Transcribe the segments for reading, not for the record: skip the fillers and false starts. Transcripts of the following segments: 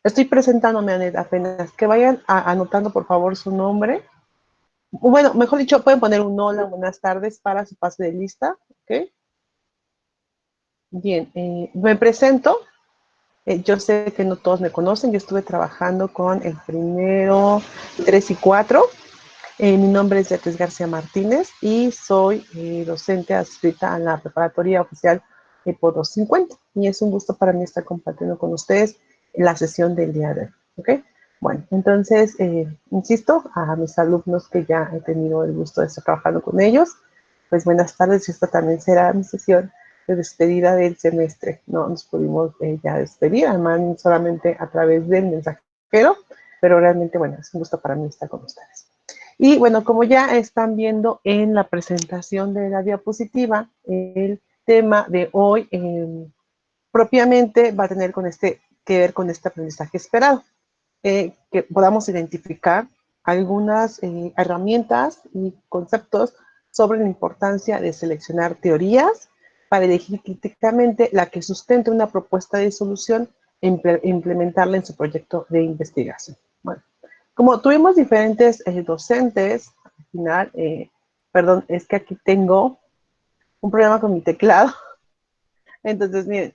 Estoy presentándome, Anet, apenas. Que vayan anotando, por favor, su nombre. Bueno, mejor dicho, pueden poner un hola, buenas tardes para su pase de lista. ¿Ok? Bien, me presento. Yo sé que no todos me conocen. Yo estuve trabajando con el primero, 3 y 4. Mi nombre es Beatriz García Martínez y soy docente adscrita a la preparatoria oficial EPO 250. Y es un gusto para mí estar compartiendo con ustedes la sesión del día de hoy. ¿Ok? Bueno, entonces, insisto, a mis alumnos que ya he tenido el gusto de estar trabajando con ellos, pues buenas tardes, y esta también será mi sesión de despedida del semestre. No nos pudimos ya despedir, además solamente a través del mensajero, pero realmente, bueno, es un gusto para mí estar con ustedes. Y bueno, como ya están viendo en la presentación de la diapositiva, el tema de hoy propiamente va a tener que ver con este aprendizaje esperado, que podamos identificar algunas herramientas y conceptos sobre la importancia de seleccionar teorías para elegir críticamente la que sustente una propuesta de solución e implementarla en su proyecto de investigación. Bueno, como tuvimos diferentes docentes, al final, perdón, es que aquí tengo un problema con mi teclado. Entonces, miren,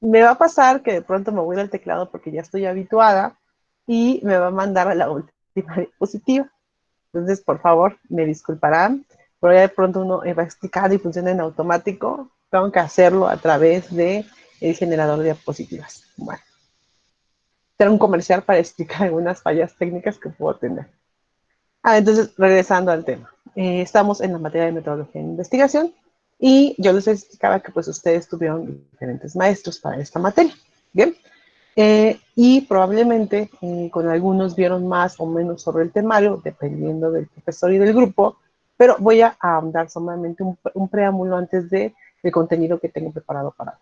me va a pasar que de pronto me voy al teclado porque ya estoy habituada y me va a mandar a la última diapositiva. Entonces, por favor, me disculparán, pero ya de pronto uno va a explicar y funciona en automático. Tengo que hacerlo a través de el generador de diapositivas. Bueno, será un comercial para explicar algunas fallas técnicas que puedo tener. Entonces, regresando al tema. Estamos en la materia de metodología de investigación y yo les explicaba que pues ustedes tuvieron diferentes maestros para esta materia. Bien. Y probablemente con algunos vieron más o menos sobre el temario, dependiendo del profesor y del grupo, pero voy a ahondar solamente un preámbulo antes del contenido que tengo preparado para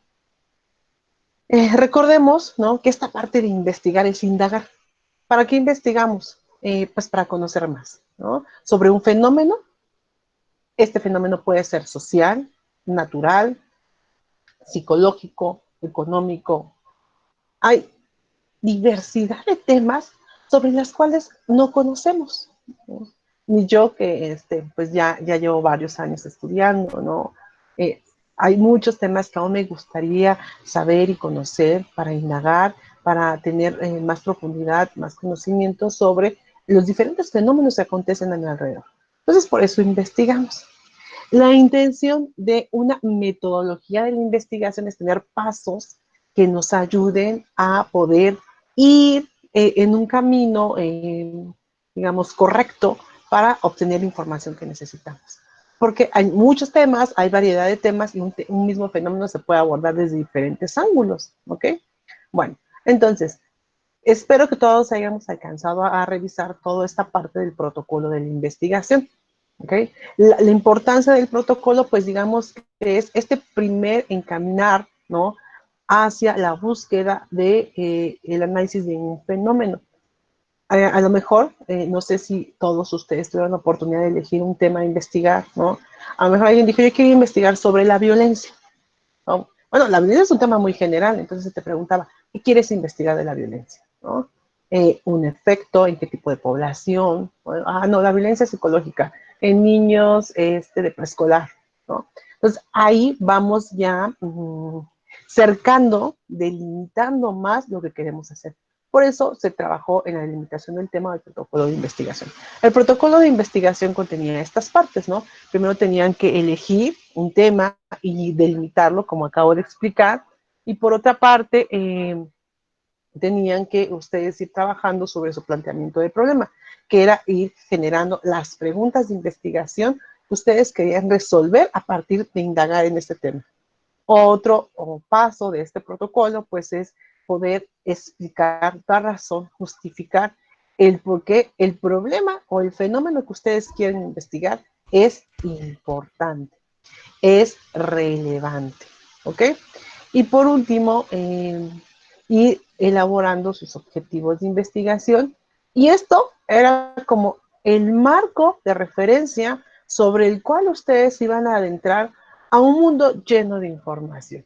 hoy. Recordemos, ¿no?, que esta parte de investigar es indagar. ¿Para qué investigamos? Pues para conocer más, ¿no?, sobre un fenómeno. Este fenómeno puede ser social, natural, psicológico, económico. Hay diversidad de temas sobre las cuales no conocemos, ¿no? Ni yo que pues ya llevo varios años estudiando, ¿no? Eh, Hay muchos temas que aún me gustaría saber y conocer para indagar, para tener más profundidad, más conocimiento sobre los diferentes fenómenos que acontecen a mi alrededor. Entonces, por eso investigamos. La intención de una metodología de la investigación es tener pasos que nos ayuden a poder ir en un camino, digamos, correcto para obtener la información que necesitamos. Porque hay muchos temas, hay variedad de temas y un mismo fenómeno se puede abordar desde diferentes ángulos, ¿ok? Bueno, entonces, espero que todos hayamos alcanzado a revisar toda esta parte del protocolo de la investigación. ¿Okay? La importancia del protocolo, pues digamos que es este primer encaminar, ¿no?, hacia la búsqueda de el análisis de un fenómeno. A lo mejor, no sé si todos ustedes tuvieron la oportunidad de elegir un tema a investigar, ¿no? A lo mejor alguien dijo, yo quiero investigar sobre la violencia, ¿no? Bueno, la violencia es un tema muy general, entonces te preguntaba, ¿qué quieres investigar de la violencia? ¿No? Un efecto, en qué tipo de población. Bueno, no, la violencia psicológica en niños de preescolar, ¿no? Entonces, ahí vamos ya cercando, delimitando más lo que queremos hacer. Por eso se trabajó en la delimitación del tema del protocolo de investigación. El protocolo de investigación contenía estas partes, ¿no? Primero tenían que elegir un tema y delimitarlo, como acabo de explicar, y por otra parte, tenían que ustedes ir trabajando sobre su planteamiento de problema, que era ir generando las preguntas de investigación que ustedes querían resolver a partir de indagar en este tema. Otro paso de este protocolo, pues, es poder explicar, dar razón, justificar el por qué el problema o el fenómeno que ustedes quieren investigar es importante, es relevante, ¿ok? Y por último, ir elaborando sus objetivos de investigación. Y esto era como el marco de referencia sobre el cual ustedes iban a adentrar a un mundo lleno de información.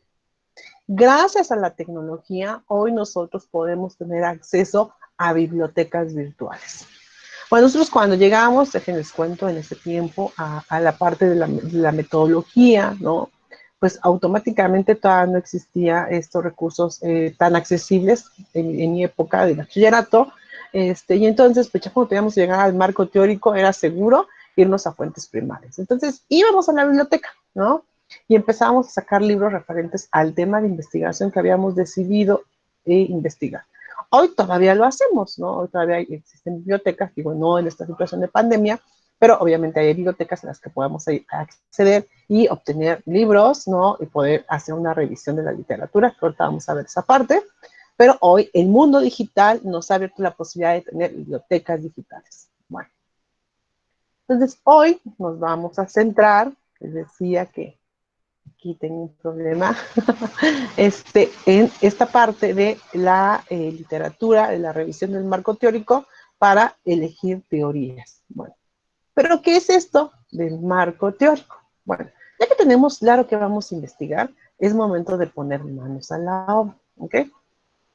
Gracias a la tecnología, hoy nosotros podemos tener acceso a bibliotecas virtuales. Bueno, nosotros cuando llegamos, déjenles cuento en ese tiempo, a la parte de la metodología, ¿no? Pues automáticamente todavía no existía estos recursos tan accesibles en mi época de bachillerato, y entonces, pues ya cuando teníamos que llegar al marco teórico, era seguro irnos a fuentes primarias. Entonces, íbamos a la biblioteca, ¿no? Y empezábamos a sacar libros referentes al tema de investigación que habíamos decidido investigar. Hoy todavía lo hacemos, ¿no? Hoy todavía existen bibliotecas, digo, no en esta situación de pandemia, pero obviamente hay bibliotecas en las que podemos acceder y obtener libros, ¿no? Y poder hacer una revisión de la literatura, que ahorita vamos a ver esa parte. Pero hoy el mundo digital nos ha abierto la posibilidad de tener bibliotecas digitales. Bueno, entonces hoy nos vamos a centrar, les decía que aquí tengo un problema, en esta parte de la literatura, de la revisión del marco teórico para elegir teorías. Bueno, pero ¿qué es esto del marco teórico? Bueno, ya que tenemos claro que vamos a investigar, es momento de poner manos a la obra, ¿ok?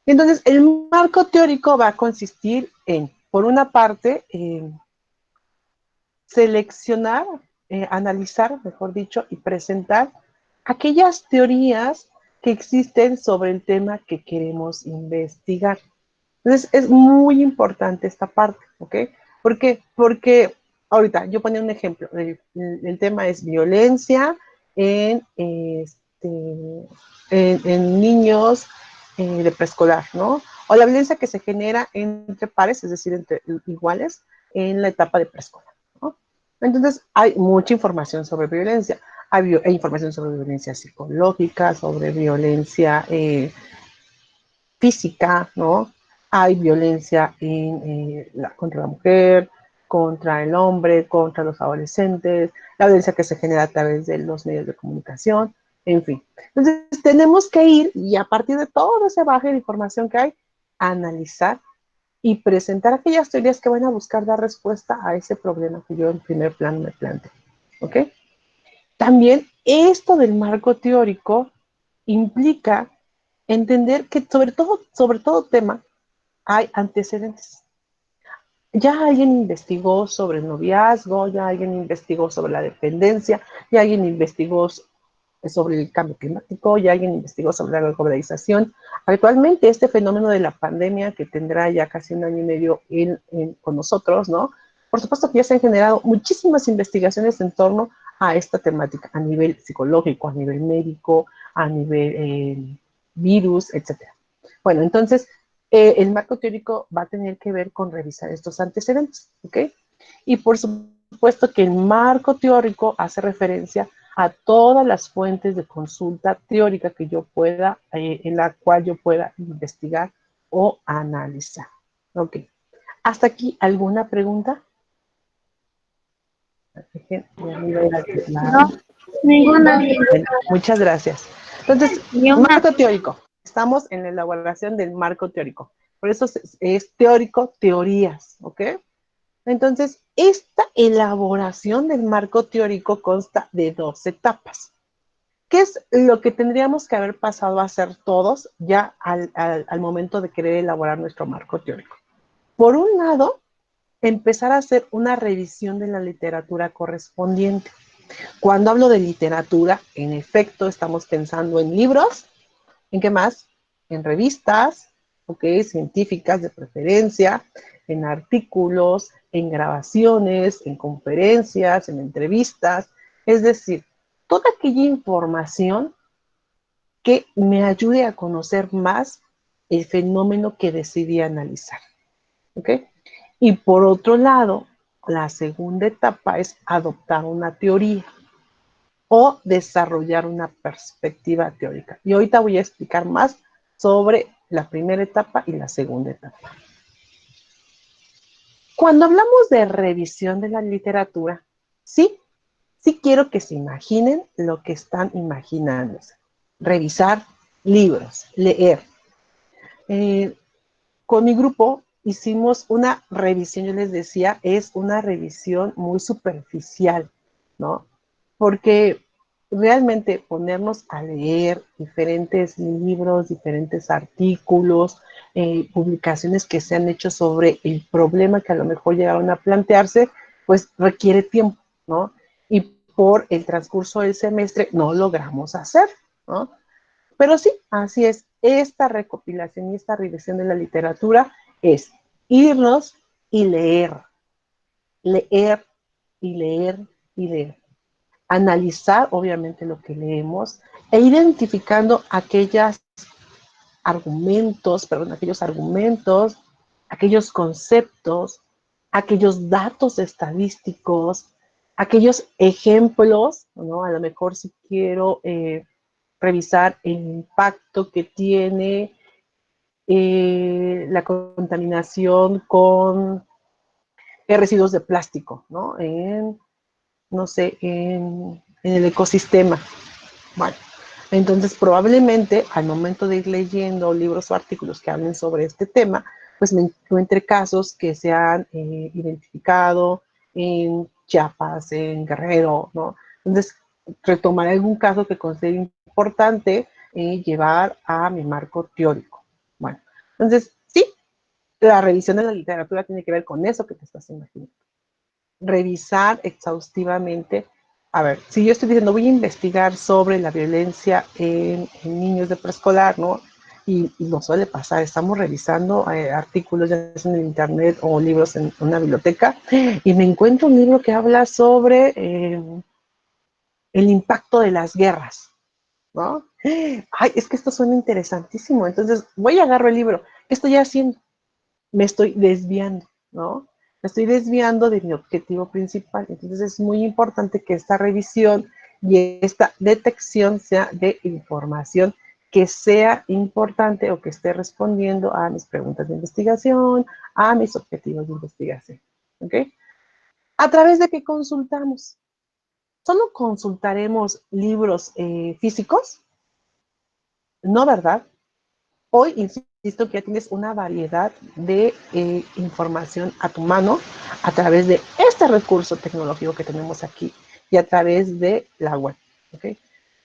Entonces, el marco teórico va a consistir en, por una parte, seleccionar, analizar, mejor dicho, y presentar aquellas teorías que existen sobre el tema que queremos investigar. Entonces, es muy importante esta parte, ¿ok? ¿Por qué? Porque ahorita yo ponía un ejemplo. El tema es violencia en niños de preescolar, ¿no? O la violencia que se genera entre pares, es decir, entre iguales, en la etapa de preescolar, ¿no? Entonces, hay mucha información sobre violencia. Hay información sobre violencia psicológica, sobre violencia física, ¿no? Hay violencia contra la mujer, contra el hombre, contra los adolescentes, la violencia que se genera a través de los medios de comunicación, en fin. Entonces, tenemos que ir y a partir de todo ese bagaje de información que hay, analizar y presentar aquellas teorías que van a buscar dar respuesta a ese problema que yo en primer plano me planteo. ¿Ok? También esto del marco teórico implica entender que sobre todo tema hay antecedentes. Ya alguien investigó sobre el noviazgo, ya alguien investigó sobre la dependencia, ya alguien investigó sobre el cambio climático, ya alguien investigó sobre la globalización. Actualmente este fenómeno de la pandemia que tendrá ya casi un año y medio con nosotros, ¿no? Por supuesto que ya se han generado muchísimas investigaciones en torno a esta temática, a nivel psicológico, a nivel médico, a nivel virus, etcétera. Bueno, entonces, el marco teórico va a tener que ver con revisar estos antecedentes, ¿ok? Y por supuesto que el marco teórico hace referencia a todas las fuentes de consulta teórica que yo pueda, en la cual yo pueda investigar o analizar. Ok. ¿Hasta aquí alguna pregunta? No, ninguna. Bueno, muchas gracias. Entonces, Ni una. marco teórico. Estamos en la elaboración del marco teórico. Por eso es teórico, teorías, ¿ok? Entonces, esta elaboración del marco teórico consta de 2 etapas. ¿Qué es lo que tendríamos que haber pasado a hacer todos ya al momento de querer elaborar nuestro marco teórico? Por un lado, empezar a hacer una revisión de la literatura correspondiente. Cuando hablo de literatura, en efecto, estamos pensando en libros, ¿en qué más? En revistas, ¿ok? Científicas de preferencia, en artículos, en grabaciones, en conferencias, en entrevistas, es decir, toda aquella información que me ayude a conocer más el fenómeno que decidí analizar, ¿ok? Y por otro lado, la segunda etapa es adoptar una teoría o desarrollar una perspectiva teórica. Y ahorita voy a explicar más sobre la primera etapa y la segunda etapa. Cuando hablamos de revisión de la literatura, sí, sí quiero que se imaginen lo que están imaginándose. Revisar libros, leer. Con mi grupo hicimos una revisión, yo les decía, es una revisión muy superficial, ¿no? Porque realmente ponernos a leer diferentes libros, diferentes artículos, publicaciones que se han hecho sobre el problema que a lo mejor llegaron a plantearse, pues requiere tiempo, ¿no? Y por el transcurso del semestre no logramos hacer, ¿no? Pero sí, así es. Esta recopilación y esta revisión de la literatura es irnos y leer, leer y leer y leer. Analizar, obviamente, lo que leemos e identificando aquellos argumentos, aquellos conceptos, aquellos datos estadísticos, aquellos ejemplos, ¿no? A lo mejor si quiero revisar el impacto que tiene la contaminación con residuos de plástico, ¿no? No sé, en el ecosistema. Bueno, entonces probablemente al momento de ir leyendo libros o artículos que hablen sobre este tema, pues me encuentre casos que se han identificado en Chiapas, en Guerrero, ¿no? Entonces, retomaré algún caso que considere importante llevar a mi marco teórico. Bueno, entonces, sí, la revisión de la literatura tiene que ver con eso que te estás imaginando. Revisar exhaustivamente. A ver, si yo estoy diciendo voy a investigar sobre la violencia en niños de preescolar, ¿no? Y nos suele pasar, estamos revisando artículos ya sea en el internet o libros en una biblioteca y me encuentro un libro que habla sobre el impacto de las guerras, ¿no? Ay, es que esto suena interesantísimo, entonces voy a agarrar el libro. ¿Qué estoy haciendo? Me estoy desviando, ¿no? Me estoy desviando de mi objetivo principal. Entonces es muy importante que esta revisión y esta detección sea de información que sea importante o que esté respondiendo a mis preguntas de investigación, a mis objetivos de investigación. ¿Ok? ¿A través de qué consultamos? ¿Solo consultaremos libros físicos? No, ¿verdad? Hoy, insisto, que ya tienes una variedad de información a tu mano a través de este recurso tecnológico que tenemos aquí y a través de la web. ¿Okay?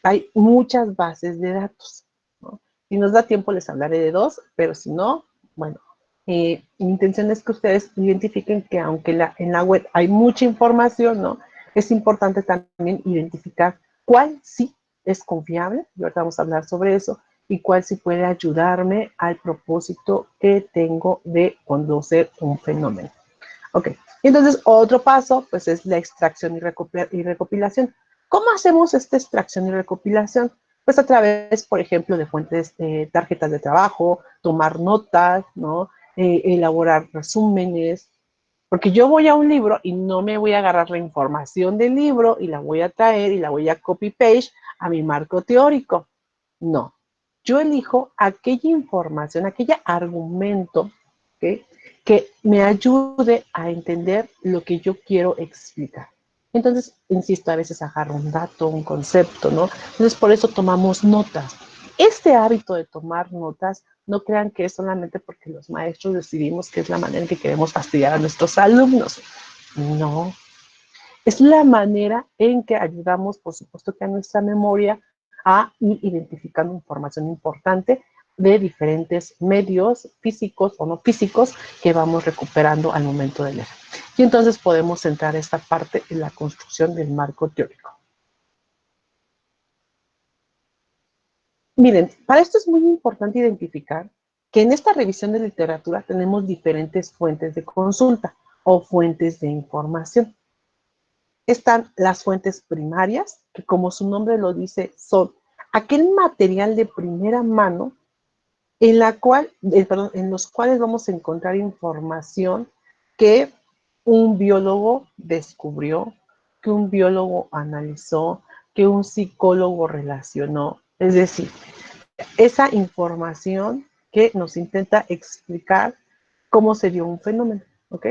Hay muchas bases de datos, ¿no? Si nos da tiempo, les hablaré de dos, pero si no, bueno, mi intención es que ustedes identifiquen que aunque en la web hay mucha información, ¿no? Es importante también identificar cuál sí es confiable, y ahorita vamos a hablar sobre eso, y cuál sí puede ayudarme al propósito que tengo de conocer un fenómeno. Ok, entonces otro paso pues es la extracción y recopilación. ¿Cómo hacemos esta extracción y recopilación? Pues a través, por ejemplo, de fuentes, tarjetas de trabajo, tomar notas, ¿no? Elaborar resúmenes, porque yo voy a un libro y no me voy a agarrar la información del libro y la voy a traer y la voy a copy-paste a mi marco teórico. No, yo elijo aquella información, aquel argumento, ¿okay?, que me ayude a entender lo que yo quiero explicar. Entonces, insisto, a veces agarro un dato, un concepto, ¿no? Entonces, por eso tomamos notas. Este hábito de tomar notas, no crean que es solamente porque los maestros decidimos que es la manera en que queremos fastidiar a nuestros alumnos. No, es la manera en que ayudamos, por supuesto, que a nuestra memoria a ir identificando información importante de diferentes medios físicos o no físicos que vamos recuperando al momento de leer. Y entonces podemos centrar esta parte en la construcción del marco teórico. Miren, para esto es muy importante identificar que en esta revisión de literatura tenemos diferentes fuentes de consulta o fuentes de información. Están las fuentes primarias, que como su nombre lo dice, son aquel material de primera mano en los cuales vamos a encontrar información que un biólogo descubrió, que un biólogo analizó, que un psicólogo relacionó. Es decir, esa información que nos intenta explicar cómo se dio un fenómeno, ¿ok?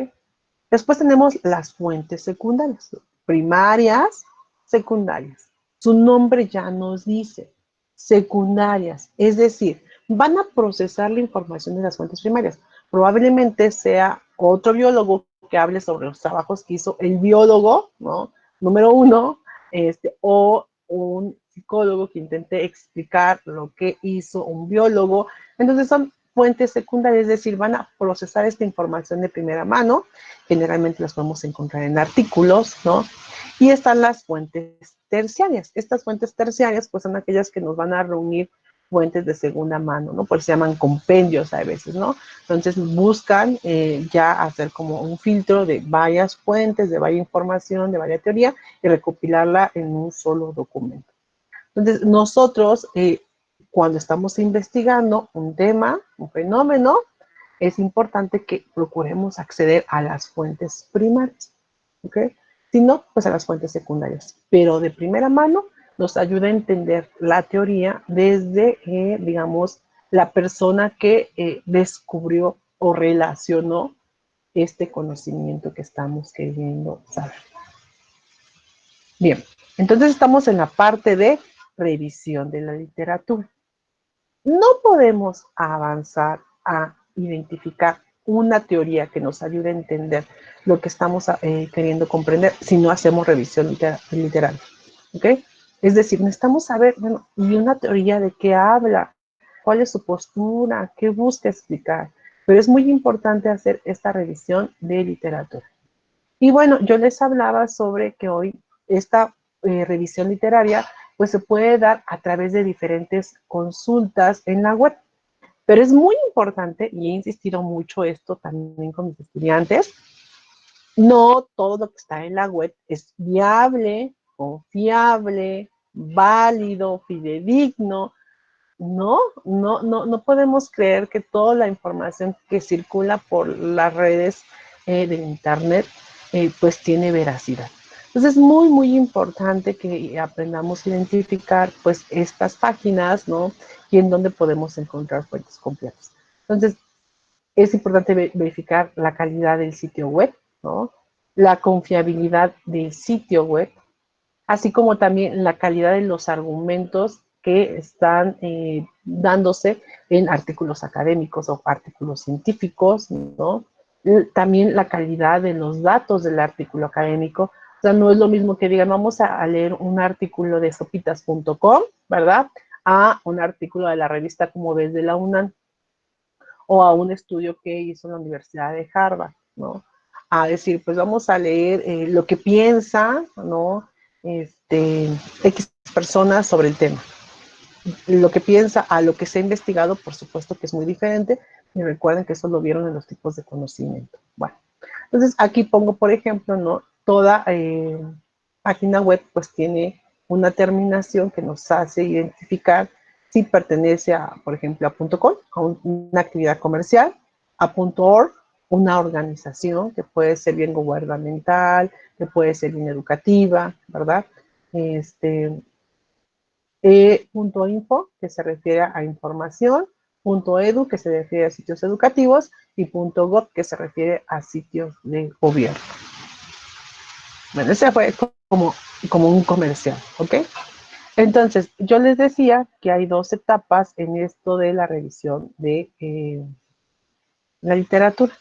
Después tenemos las fuentes secundarias, primarias, secundarias. Su nombre ya nos dice, secundarias, es decir, van a procesar la información de las fuentes primarias. Probablemente sea otro biólogo que hable sobre los trabajos que hizo el biólogo, ¿no? Número uno, o un psicólogo que intente explicar lo que hizo un biólogo. Entonces son fuentes secundarias, es decir, van a procesar esta información de primera mano. Generalmente las podemos encontrar en artículos, ¿no? Y están las fuentes terciarias. Estas fuentes terciarias, pues son aquellas que nos van a reunir fuentes de segunda mano, ¿no? Por eso se llaman compendios a veces, ¿no? Entonces buscan ya hacer como un filtro de varias fuentes, de varias información, de varias teoría y recopilarla en un solo documento. Entonces nosotros, cuando estamos investigando un tema, un fenómeno, es importante que procuremos acceder a las fuentes primarias, ¿ok? Si no, pues a las fuentes secundarias. Pero de primera mano nos ayuda a entender la teoría desde, digamos, la persona que descubrió o relacionó este conocimiento que estamos queriendo saber. Bien, entonces estamos en la parte de revisión de la literatura. No podemos avanzar a identificar una teoría que nos ayude a entender lo que estamos queriendo comprender si no hacemos revisión literal. ¿Ok? Es decir, necesitamos saber, bueno, ¿y una teoría de qué habla? ¿Cuál es su postura? ¿Qué busca explicar? Pero es muy importante hacer esta revisión de literatura. Y bueno, yo les hablaba sobre que hoy esta revisión literaria pues se puede dar a través de diferentes consultas en la web. Pero es muy importante, y he insistido mucho esto también con mis estudiantes, no todo lo que está en la web es viable, confiable, válido, fidedigno. No podemos creer que toda la información que circula por las redes del Internet pues tiene veracidad. Entonces es muy importante que aprendamos a identificar pues estas páginas, ¿no? Y en dónde podemos encontrar fuentes completas. Entonces es importante verificar la calidad del sitio web, ¿no? La confiabilidad del sitio web, así como también la calidad de los argumentos que están dándose en artículos académicos o artículos científicos, ¿no? También la calidad de los datos del artículo académico. O sea, no es lo mismo que digan, vamos a leer un artículo de sopitas.com, ¿verdad? A un artículo de la revista como desde la UNAM o a un estudio que hizo en la Universidad de Harvard, ¿no? A decir, pues vamos a leer lo que piensa, ¿no? X personas sobre el tema. Lo que piensa a lo que se ha investigado, por supuesto que es muy diferente, y recuerden que eso lo vieron en los tipos de conocimiento. Bueno, entonces aquí pongo, por ejemplo, ¿no? Toda página web pues tiene una terminación que nos hace identificar si pertenece a, por ejemplo, a .com, a una actividad comercial, a .org, una organización que puede ser bien gubernamental, que puede ser bien educativa, ¿verdad? .info, que se refiere a información, .edu, que se refiere a sitios educativos, y .gov, que se refiere a sitios de gobierno. Bueno, ese fue como un comercial, ¿ok? Entonces, yo les decía que hay dos etapas en esto de la revisión de la literatura.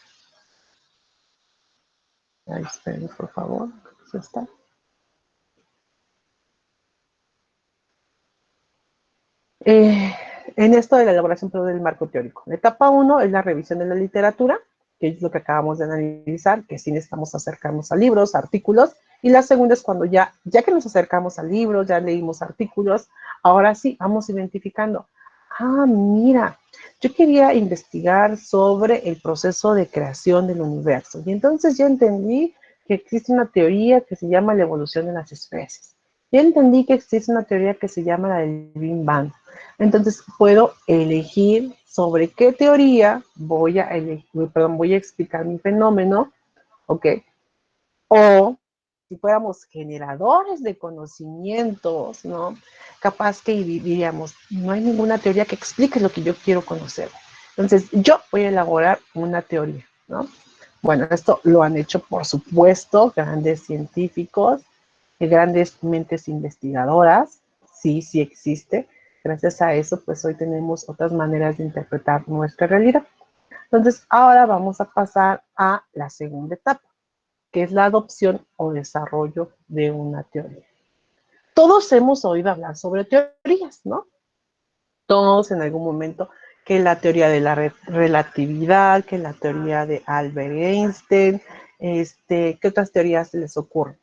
Ahí, esperen, por favor. ¿Sí está? En esto de la elaboración del marco teórico. La etapa 1 es la revisión de la literatura, que es lo que acabamos de analizar, que sí necesitamos acercarnos a libros, artículos, y la segunda es cuando ya que nos acercamos a libros, ya leímos artículos, ahora sí, vamos identificando, mira, yo quería investigar sobre el proceso de creación del universo, y entonces ya entendí que existe una teoría que se llama la evolución de las especies. Ya entendí que existe una teoría que se llama la del Big Bang. Entonces puedo elegir sobre qué teoría voy a explicar mi fenómeno, ¿ok? O si fuéramos generadores de conocimientos, ¿no? Capaz que diríamos, no hay ninguna teoría que explique lo que yo quiero conocer. Entonces yo voy a elaborar una teoría, ¿no? Bueno, esto lo han hecho, por supuesto, grandes científicos, grandes mentes investigadoras, sí existe. Gracias a eso, pues hoy tenemos otras maneras de interpretar nuestra realidad. Entonces, ahora vamos a pasar a la segunda etapa, que es la adopción o desarrollo de una teoría. todos hemos oído hablar sobre teorías, ¿no? Todos en algún momento, que la teoría de la relatividad, que la teoría de Albert Einstein, ¿qué otras teorías se les ocurren?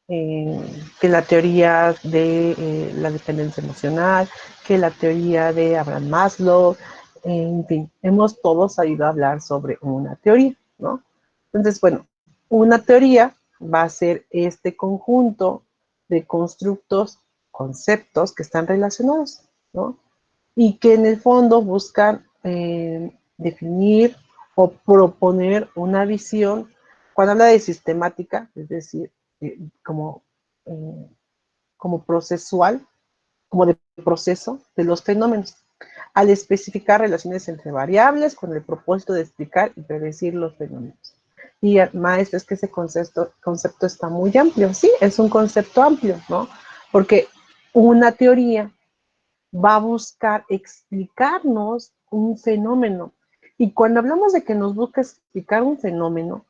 Que la teoría de la dependencia emocional, que la teoría de Abraham Maslow, en fin, hemos todos oído hablar sobre una teoría, ¿no? Entonces, bueno, una teoría va a ser este conjunto de constructos, conceptos que están relacionados, ¿no? Y que en el fondo buscan definir o proponer una visión. Cuando habla de sistemática, es decir, eh, como, eh, como procesual, como de proceso de los fenómenos, al especificar relaciones entre variables con el propósito de explicar y predecir los fenómenos. Y maestro, es que ese concepto está muy amplio. Sí, es un concepto amplio, ¿no? Porque una teoría va a buscar explicarnos un fenómeno. Y cuando hablamos de que nos busca explicar un fenómeno,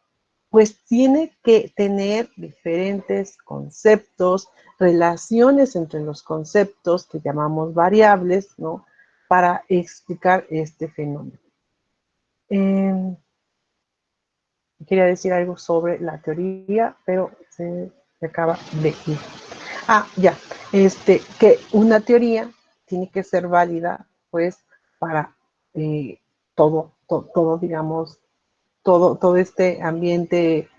pues tiene que tener diferentes conceptos, relaciones entre los conceptos que llamamos variables, ¿no? Para explicar este fenómeno. Quería decir algo sobre la teoría, pero se acaba de ir. Ya, que una teoría tiene que ser válida, pues, para todo, digamos, todo este ambiente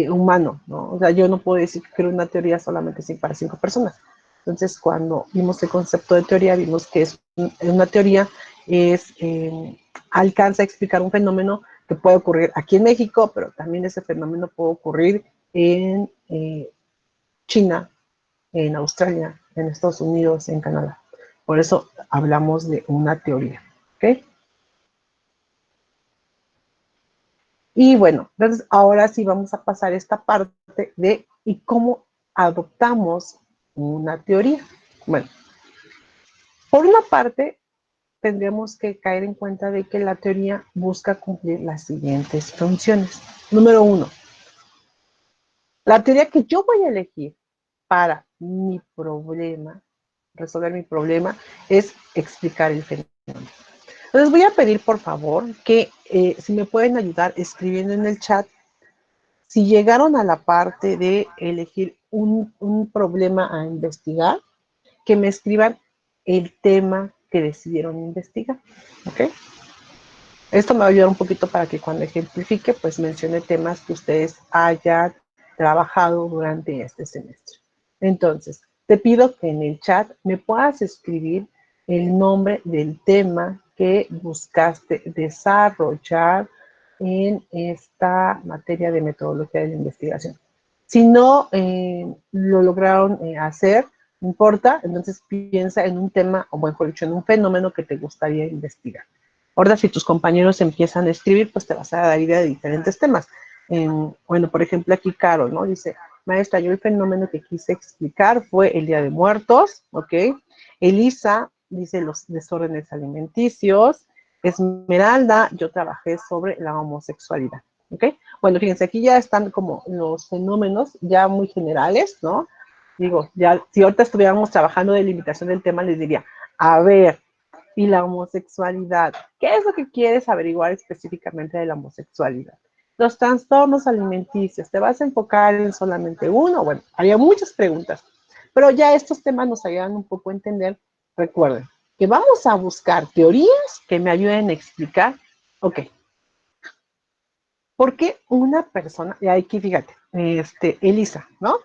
humano, ¿no? O sea, yo no puedo decir que creo una teoría solamente para 5 personas. Entonces, cuando vimos el concepto de teoría, vimos que una teoría es, alcanza a explicar un fenómeno que puede ocurrir aquí en México, pero también ese fenómeno puede ocurrir en China, en Australia, en Estados Unidos, en Canadá. Por eso hablamos de una teoría, ¿ok? Y bueno, entonces ahora sí vamos a pasar esta parte de y cómo adoptamos una teoría. Bueno, por una parte, tendríamos que caer en cuenta de que la teoría busca cumplir las siguientes funciones. Número 1, la teoría que yo voy a elegir para mi problema, resolver mi problema, es explicar el fenómeno. Entonces voy a pedir, por favor, que si me pueden ayudar escribiendo en el chat, si llegaron a la parte de elegir un problema a investigar, que me escriban el tema que decidieron investigar, ¿ok? Esto me va a ayudar un poquito para que cuando ejemplifique, pues mencione temas que ustedes hayan trabajado durante este semestre. Entonces, te pido que en el chat me puedas escribir el nombre del tema que buscaste desarrollar en esta materia de metodología de la investigación. Si no lo lograron hacer, no importa, entonces piensa en un tema, o mejor dicho, en un fenómeno que te gustaría investigar. Ahora, si tus compañeros empiezan a escribir, pues te vas a dar idea de diferentes temas. Bueno, por ejemplo, aquí Carol, ¿no? Dice, maestra, yo el fenómeno que quise explicar fue el Día de Muertos, ¿ok? Elisa dice los desórdenes alimenticios. Esmeralda, yo trabajé sobre la homosexualidad, ¿ok? Bueno, fíjense, aquí ya están como los fenómenos ya muy generales, ¿no? Digo, ya si ahorita estuviéramos trabajando de limitación del tema, les diría, a ver, y la homosexualidad. ¿Qué es lo que quieres averiguar específicamente de la homosexualidad? Los trastornos alimenticios. ¿Te vas a enfocar en solamente uno? Bueno, había muchas preguntas, pero ya estos temas nos ayudan un poco a entender. Recuerden que vamos a buscar teorías que me ayuden a explicar, ok, ¿por qué una persona, y aquí fíjate, Elisa, ¿no?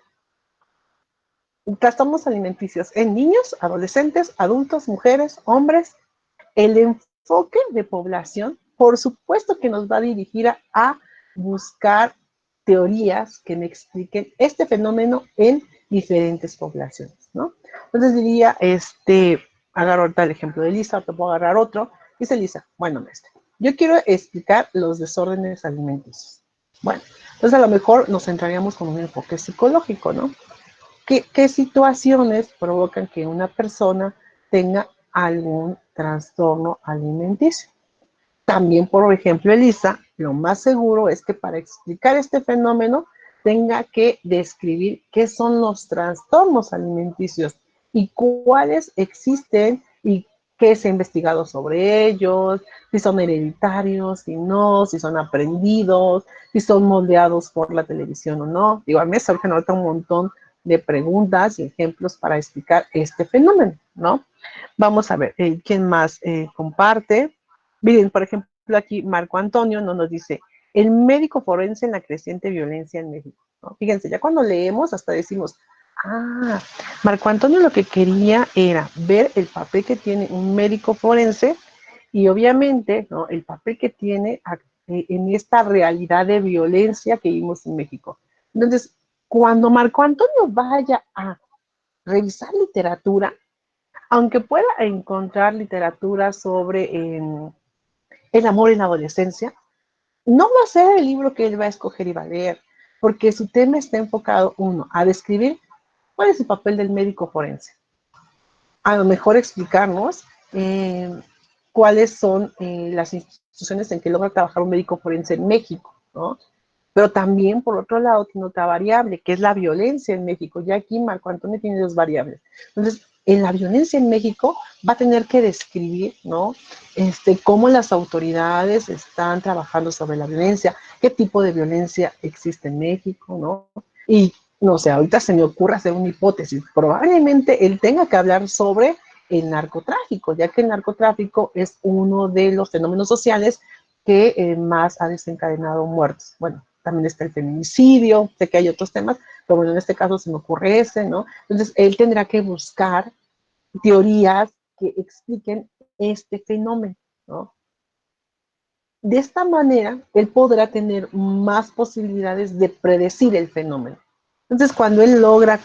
Trastornos alimenticios en niños, adolescentes, adultos, mujeres, hombres. El enfoque de población, por supuesto que nos va a dirigir a buscar teorías que me expliquen este fenómeno en diferentes poblaciones, ¿no? Entonces diría, agarro ahorita el ejemplo de Lisa, te puedo agarrar otro. Dice Lisa, bueno, maestra, yo quiero explicar los desórdenes alimenticios. Bueno, entonces a lo mejor nos centraríamos con un enfoque psicológico, ¿no? ¿Qué situaciones provocan que una persona tenga algún trastorno alimenticio? También, por ejemplo, Elisa, lo más seguro es que para explicar este fenómeno tenga que describir qué son los trastornos alimenticios y cuáles existen y qué se ha investigado sobre ellos, si son hereditarios, si no, si son aprendidos, si son moldeados por la televisión o no. Digo, a mí me surgen ahorita un montón de preguntas y ejemplos para explicar este fenómeno, ¿no? Vamos a ver, ¿quién más comparte? Miren, por ejemplo, aquí Marco Antonio nos dice, el médico forense en la creciente violencia en México, ¿no? Fíjense, ya cuando leemos hasta decimos, ah, Marco Antonio lo que quería era ver el papel que tiene un médico forense y obviamente, ¿no?, el papel que tiene en esta realidad de violencia que vivimos en México. Entonces, cuando Marco Antonio vaya a revisar literatura, aunque pueda encontrar literatura sobre el amor en la adolescencia, no va a ser el libro que él va a escoger y va a leer, porque su tema está enfocado, uno, a describir cuál es el papel del médico forense. A lo mejor explicarnos cuáles son las instituciones en que logra trabajar un médico forense en México, ¿no? Pero también, por otro lado, tiene otra variable, que es la violencia en México. Ya aquí Marco Antonio tiene dos variables. Entonces, en la violencia en México va a tener que describir, ¿no?, cómo las autoridades están trabajando sobre la violencia, qué tipo de violencia existe en México, ¿no? Y, no sé, ahorita se me ocurre hacer una hipótesis. Probablemente él tenga que hablar sobre el narcotráfico, ya que el narcotráfico es uno de los fenómenos sociales que más ha desencadenado muertes. Bueno, también está el feminicidio, sé que hay otros temas, pero bueno, en este caso se me ocurre ese, ¿no? Entonces, él tendrá que buscar teorías que expliquen este fenómeno, ¿no? De esta manera, él podrá tener más posibilidades de predecir el fenómeno. Entonces, cuando él logra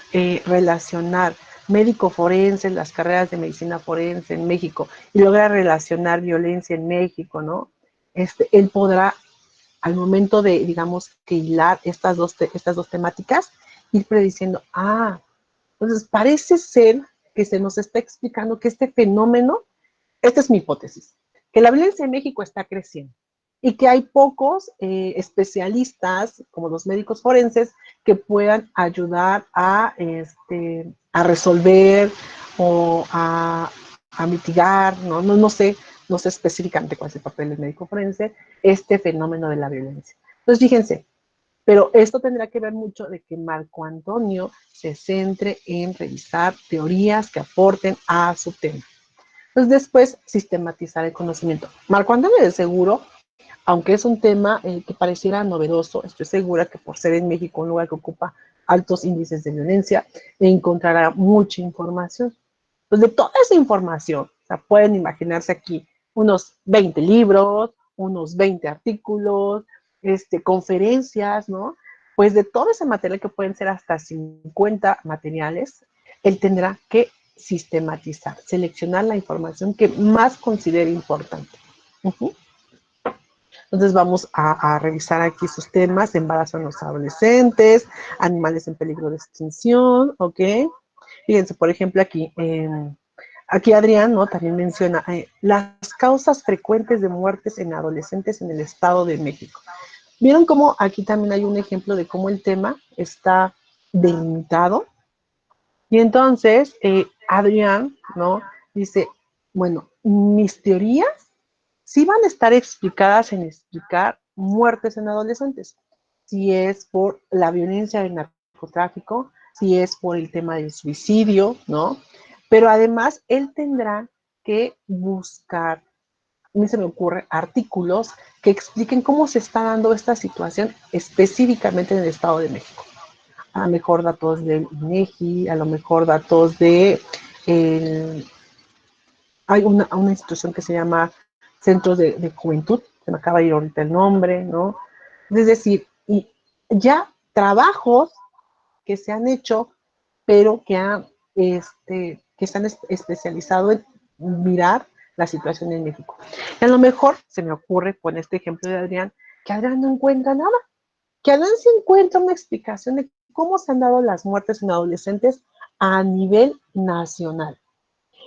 relacionar médico forense, las carreras de medicina forense en México, y logra relacionar violencia en México, ¿no? Él podrá, al momento de, digamos, que hilar estas dos temáticas, ir prediciendo, entonces parece ser que se nos está explicando que este fenómeno, esta es mi hipótesis, que la violencia en México está creciendo y que hay pocos especialistas, como los médicos forenses, que puedan ayudar a resolver o a mitigar, no sé específicamente cuál es el papel del médico forense, este fenómeno de la violencia. Entonces, fíjense, pero esto tendrá que ver mucho de que Marco Antonio se centre en revisar teorías que aporten a su tema. Entonces, después, sistematizar el conocimiento. Marco Antonio, de seguro, aunque es un tema que pareciera novedoso, estoy segura que por ser en México un lugar que ocupa altos índices de violencia, encontrará mucha información. Pues de toda esa información, o sea, pueden imaginarse aquí unos 20 libros, unos 20 artículos, conferencias, ¿no? Pues de todo ese material, que pueden ser hasta 50 materiales, él tendrá que sistematizar, seleccionar la información que más considere importante. Entonces vamos a revisar aquí sus temas: embarazo en los adolescentes, animales en peligro de extinción, ¿ok? Fíjense, por ejemplo, aquí Adrián, ¿no?, también menciona las causas frecuentes de muertes en adolescentes en el Estado de México. ¿Vieron cómo aquí también hay un ejemplo de cómo el tema está delimitado? Y entonces, Adrián, ¿no?, dice, bueno, mis teorías sí van a estar explicadas en explicar muertes en adolescentes. Si es por la violencia del narcotráfico, si es por el tema del suicidio, ¿no? Pero además, él tendrá que buscar, a mí se me ocurre, artículos que expliquen cómo se está dando esta situación específicamente en el Estado de México. A lo mejor datos del INEGI, a lo mejor datos de... hay una institución que se llama Centros de Juventud, se me acaba de ir ahorita el nombre, ¿no? Es decir, y ya trabajos que se han hecho, pero que se han especializado en mirar la situación en México. Y a lo mejor se me ocurre, con este ejemplo de Adrián, que Adrián no encuentra nada, que Adrián se encuentra una explicación de cómo se han dado las muertes en adolescentes a nivel nacional,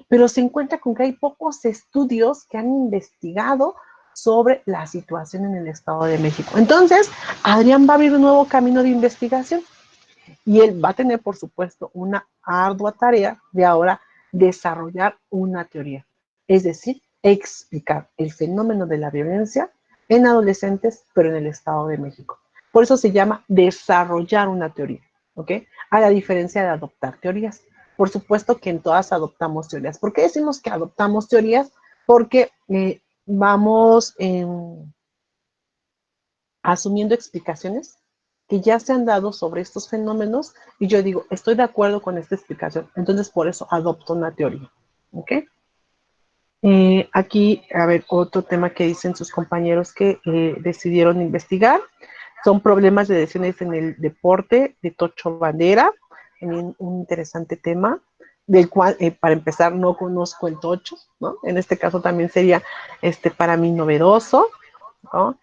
pero se encuentra con que hay pocos estudios que han investigado sobre la situación en el Estado de México. Entonces, Adrián va a abrir un nuevo camino de investigación y él va a tener, por supuesto, una ardua tarea de ahora desarrollar una teoría, es decir, explicar el fenómeno de la violencia en adolescentes, pero en el Estado de México. Por eso se llama desarrollar una teoría, ¿ok? A la diferencia de adoptar teorías. Por supuesto que en todas adoptamos teorías. ¿Por qué decimos que adoptamos teorías? Porque vamos asumiendo explicaciones que ya se han dado sobre estos fenómenos y yo digo, estoy de acuerdo con esta explicación, entonces por eso adopto una teoría, ¿ok? Aquí, a ver, otro tema que dicen sus compañeros que decidieron investigar son problemas de lesiones en el deporte de Tocho Bandera, un interesante tema del cual, para empezar, no conozco el Tocho, ¿no? En este caso también sería para mí novedoso, ¿no?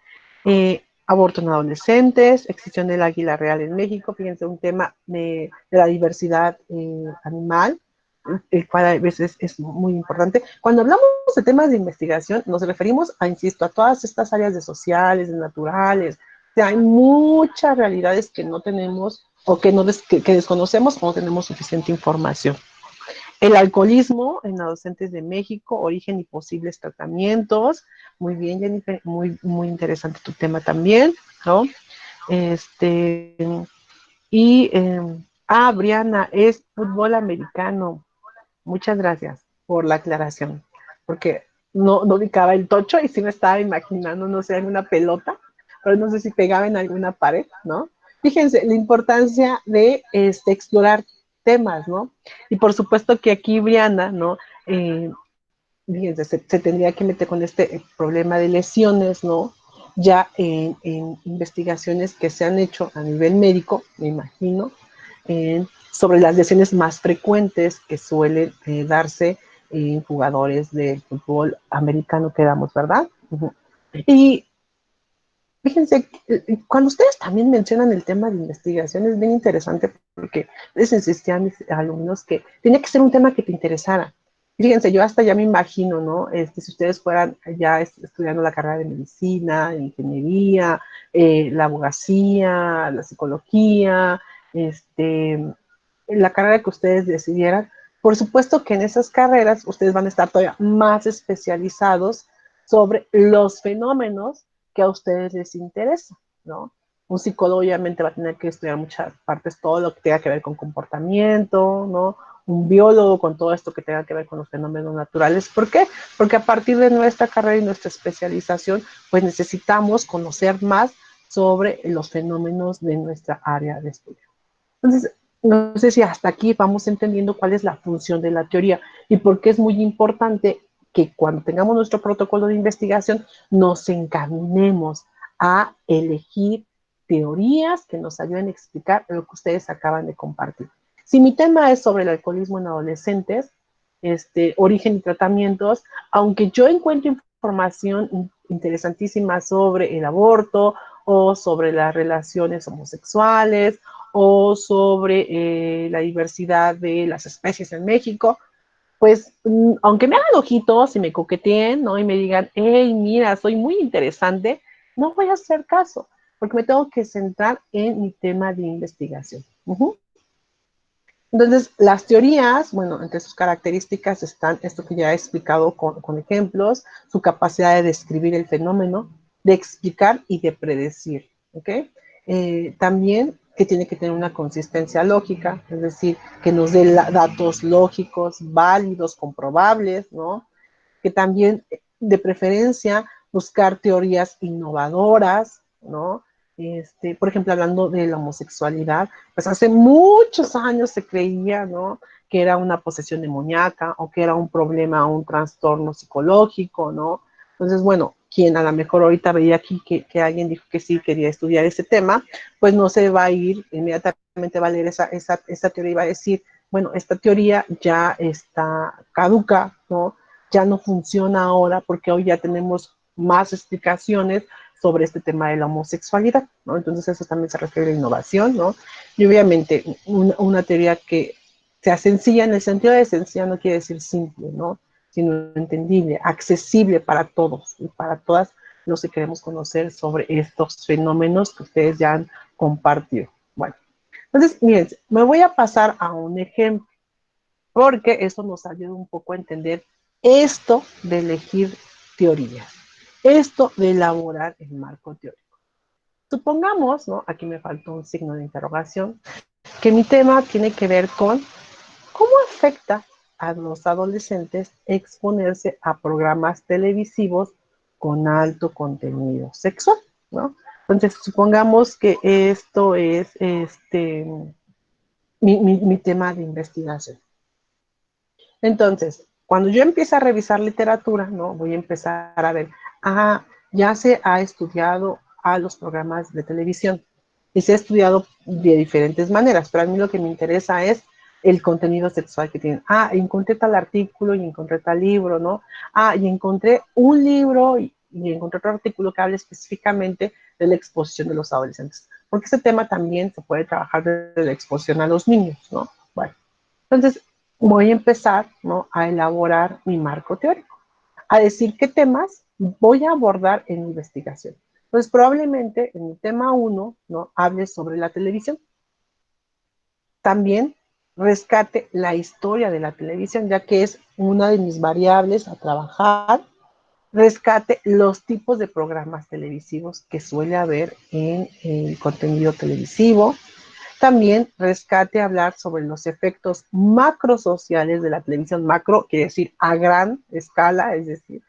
Aborto en adolescentes, extinción del águila real en México, fíjense, un tema de la diversidad animal, el cual a veces es muy importante. Cuando hablamos de temas de investigación, nos referimos a, insisto, a todas estas áreas de sociales, de naturales. O sea, hay muchas realidades que no tenemos o que desconocemos o no tenemos suficiente información. El alcoholismo en adolescentes de México, origen y posibles tratamientos. Muy bien, Jennifer, muy interesante tu tema también, ¿no? Este, Briana, es fútbol americano. Muchas gracias por la aclaración, porque no ubicaba el tocho y sí me estaba imaginando, no sé, en una pelota, pero no sé si pegaba en alguna pared, ¿no? Fíjense la importancia de explorar temas, ¿no? Y por supuesto que aquí Brianda, ¿no? Fíjense, se tendría que meter con este problema de lesiones, ¿no? Ya en investigaciones que se han hecho a nivel médico, me imagino, sobre las lesiones más frecuentes que suelen darse en jugadores de fútbol americano que damos, ¿verdad? Uh-huh. Y fíjense, cuando ustedes también mencionan el tema de investigación, es bien interesante porque les insistía a mis alumnos que tenía que ser un tema que te interesara. Fíjense, yo hasta ya me imagino, ¿no? Si ustedes fueran ya estudiando la carrera de medicina, de ingeniería, la abogacía, la psicología, la carrera que ustedes decidieran, por supuesto que en esas carreras ustedes van a estar todavía más especializados sobre los fenómenos que a ustedes les interesa, ¿no? Un psicólogo obviamente va a tener que estudiar muchas partes, todo lo que tenga que ver con comportamiento, ¿no? Un biólogo con todo esto que tenga que ver con los fenómenos naturales. ¿Por qué? Porque a partir de nuestra carrera y nuestra especialización, pues necesitamos conocer más sobre los fenómenos de nuestra área de estudio. Entonces, no sé si hasta aquí vamos entendiendo cuál es la función de la teoría y por qué es muy importante que cuando tengamos nuestro protocolo de investigación nos encaminemos a elegir teorías que nos ayuden a explicar lo que ustedes acaban de compartir. Si mi tema es sobre el alcoholismo en adolescentes, origen y tratamientos, aunque yo encuentro información interesantísima sobre el aborto o sobre las relaciones homosexuales o sobre la diversidad de las especies en México, pues aunque me hagan ojitos y me coqueteen, ¿no? Y me digan, hey, mira, soy muy interesante, no voy a hacer caso, porque me tengo que centrar en mi tema de investigación. Uh-huh. Entonces, las teorías, bueno, entre sus características están esto que ya he explicado con ejemplos, su capacidad de describir el fenómeno, de explicar y de predecir, ¿ok? También que tiene que tener una consistencia lógica, es decir, que nos dé datos lógicos, válidos, comprobables, ¿no? Que también, de preferencia, buscar teorías innovadoras, ¿no? Por ejemplo, hablando de la homosexualidad, pues hace muchos años se creía, ¿no? Que era una posesión demoníaca o que era un problema, un trastorno psicológico, ¿no? Entonces, bueno, quien a lo mejor ahorita veía aquí que alguien dijo que sí quería estudiar ese tema, pues no se va a ir, inmediatamente va a leer esa teoría y va a decir, bueno, esta teoría ya está caduca, ¿no? Ya no funciona ahora porque hoy ya tenemos más explicaciones sobre este tema de la homosexualidad, ¿no? Entonces eso también se refiere a innovación, ¿no? Y obviamente una teoría que sea sencilla, en el sentido de sencilla no quiere decir simple, ¿no? Sino entendible, accesible para todos y para todas, los que queremos conocer sobre estos fenómenos que ustedes ya han compartido. Bueno, entonces, miren, me voy a pasar a un ejemplo, porque eso nos ayuda un poco a entender esto de elegir teorías, esto de elaborar el marco teórico. Supongamos, ¿no? Aquí me faltó un signo de interrogación, que mi tema tiene que ver con cómo afecta a los adolescentes exponerse a programas televisivos con alto contenido sexual, ¿no? Entonces, supongamos que esto es mi tema de investigación. Entonces, cuando yo empiezo a revisar literatura, ¿no? Voy a empezar a ver, ya se ha estudiado a los programas de televisión y se ha estudiado de diferentes maneras, pero a mí lo que me interesa es el contenido sexual que tienen. Encontré tal artículo y encontré tal libro, ¿no? Y encontré un libro y encontré otro artículo que habla específicamente de la exposición de los adolescentes, porque ese tema también se puede trabajar de la exposición a los niños, ¿no? Bueno, entonces voy a empezar, ¿no? A elaborar mi marco teórico, a decir qué temas voy a abordar en mi investigación. Pues probablemente en el tema 1, ¿no? Hable sobre la televisión. También rescate la historia de la televisión, ya que es una de mis variables a trabajar. Rescate los tipos de programas televisivos que suele haber en el contenido televisivo. También rescate hablar sobre los efectos macrosociales de la televisión. Macro quiere decir a gran escala, es decir,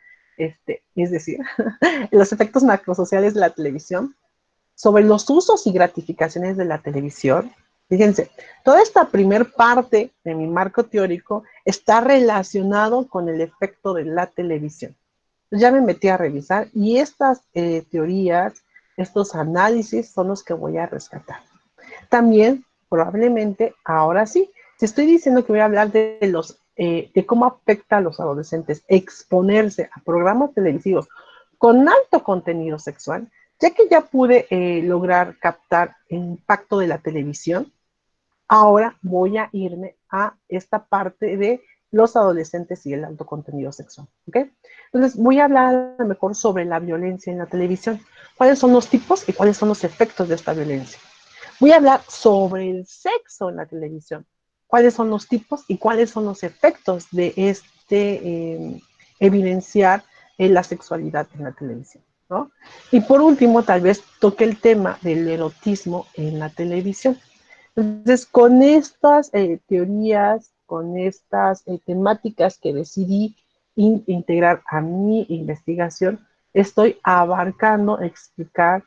los efectos macrosociales de la televisión, sobre los usos y gratificaciones de la televisión. Fíjense, toda esta primer parte de mi marco teórico está relacionado con el efecto de la televisión. Ya me metí a revisar y estas teorías, estos análisis son los que voy a rescatar. También, probablemente, ahora sí, si estoy diciendo que voy a hablar de cómo afecta a los adolescentes exponerse a programas televisivos con alto contenido sexual, ya que ya pude lograr captar el impacto de la televisión, ahora voy a irme a esta parte de los adolescentes y el alto contenido sexual, ¿ok? Entonces voy a hablar a lo mejor sobre la violencia en la televisión. ¿Cuáles son los tipos y cuáles son los efectos de esta violencia? Voy a hablar sobre el sexo en la televisión. ¿Cuáles son los tipos y cuáles son los efectos de evidenciar la sexualidad en la televisión? ¿No? Y por último, tal vez toque el tema del erotismo en la televisión. Entonces, con estas teorías, con estas temáticas que decidí integrar a mi investigación, estoy abarcando explicar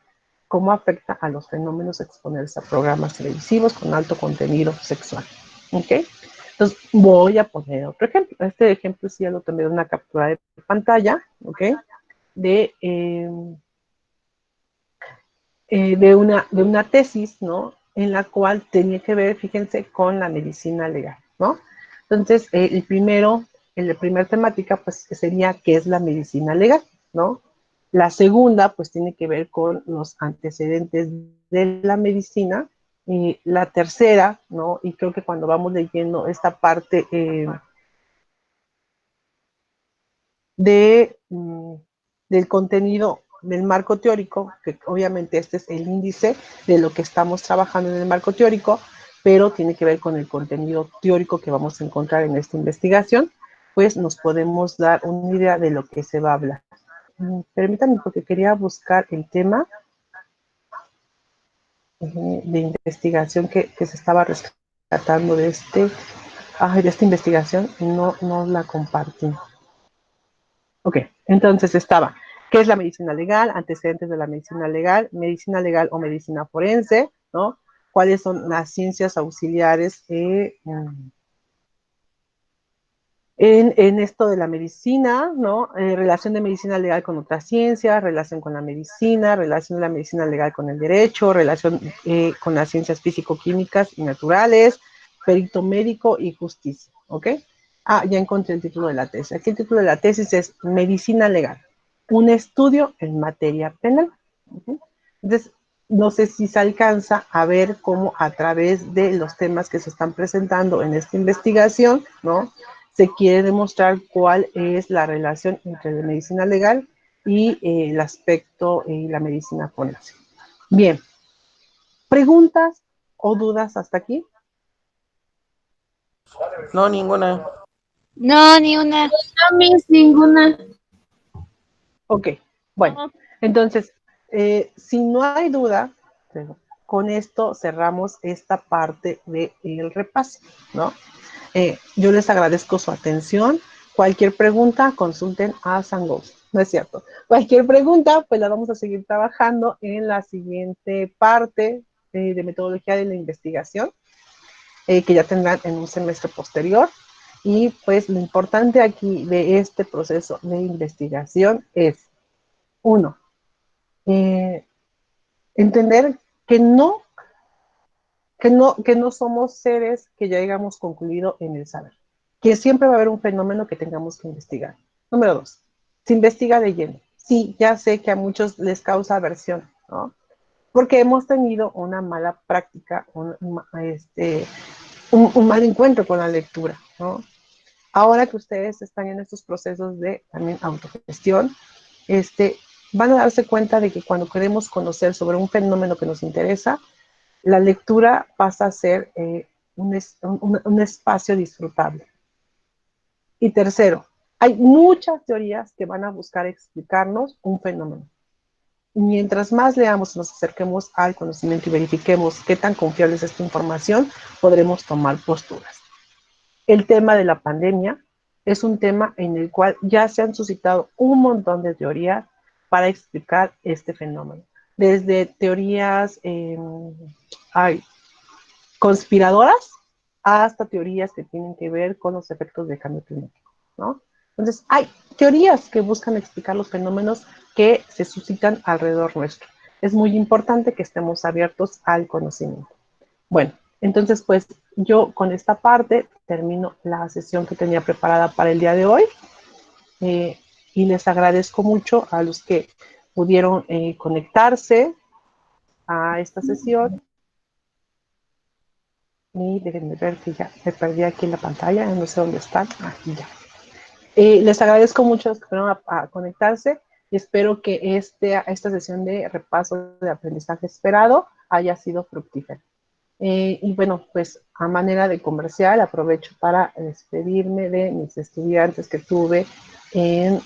cómo afecta a los fenómenos exponerse a programas televisivos con alto contenido sexual. ¿Ok? Entonces, voy a poner otro ejemplo. Este ejemplo sí ya lo tomé de una captura de pantalla, ¿ok? De, de una tesis, ¿no? En la cual tenía que ver, fíjense, con la medicina legal, ¿no? Entonces, la primera temática, pues, sería qué es la medicina legal, ¿no? La segunda, pues, tiene que ver con los antecedentes de la medicina. Y la tercera, ¿no? Y creo que cuando vamos leyendo esta parte de, del contenido del marco teórico, que obviamente este es el índice de lo que estamos trabajando en el marco teórico, pero tiene que ver con el contenido teórico que vamos a encontrar en esta investigación, pues nos podemos dar una idea de lo que se va a hablar. Permítanme, porque quería buscar el tema de investigación que se estaba rescatando de esta investigación y no la compartí. Ok, entonces estaba, ¿qué es la medicina legal? Antecedentes de la medicina legal o medicina forense, ¿no? ¿Cuáles son las ciencias auxiliares en esto de la medicina, ¿no? Relación de medicina legal con otras ciencias, relación con la medicina, relación de la medicina legal con el derecho, relación con las ciencias físico-químicas y naturales, perito médico y justicia, ¿ok? Ya encontré el título de la tesis. Aquí el título de la tesis es Medicina Legal, un estudio en materia penal. ¿Ok? Entonces, no sé si se alcanza a ver cómo a través de los temas que se están presentando en esta investigación, ¿no? Se quiere demostrar cuál es la relación entre la medicina legal y el aspecto y la medicina forense. Bien, ¿preguntas o dudas hasta aquí? No, ninguna. No, ni una. No, Miss, ninguna. Ok, bueno, entonces, si no hay duda, con esto cerramos esta parte del repaso, ¿no? Yo les agradezco su atención. Cualquier pregunta, consulten a Sangos. No es cierto. Cualquier pregunta, pues la vamos a seguir trabajando en la siguiente parte de metodología de la investigación, que ya tendrán en un semestre posterior. Y pues lo importante aquí de este proceso de investigación es, uno, entender que no somos seres que ya hayamos concluido en el saber, que siempre va a haber un fenómeno que tengamos que investigar. Número dos, se investiga de lleno. Sí, ya sé que a muchos les causa aversión, ¿no? Porque hemos tenido una mala práctica, un mal encuentro con la lectura, ¿no? Ahora que ustedes están en estos procesos de también autogestión, van a darse cuenta de que cuando queremos conocer sobre un fenómeno que nos interesa, la lectura pasa a ser un espacio disfrutable. Y tercero, hay muchas teorías que van a buscar explicarnos un fenómeno. Mientras más leamos, nos acerquemos al conocimiento y verifiquemos qué tan confiable es esta información, podremos tomar posturas. El tema de la pandemia es un tema en el cual ya se han suscitado un montón de teorías para explicar este fenómeno. Desde teorías conspiradoras hasta teorías que tienen que ver con los efectos del cambio climático, ¿no? Entonces, hay teorías que buscan explicar los fenómenos que se suscitan alrededor nuestro. Es muy importante que estemos abiertos al conocimiento. Bueno, entonces, pues yo con esta parte termino la sesión que tenía preparada para el día de hoy y les agradezco mucho a los que pudieron conectarse a esta sesión. Y déjenme ver que ya me perdí aquí en la pantalla, no sé dónde están. Aquí ya. Les agradezco mucho a los que fueron a conectarse y espero que esta sesión de repaso de aprendizaje esperado haya sido fructífera. Y bueno, pues a manera de comercial aprovecho para despedirme de mis estudiantes que tuve en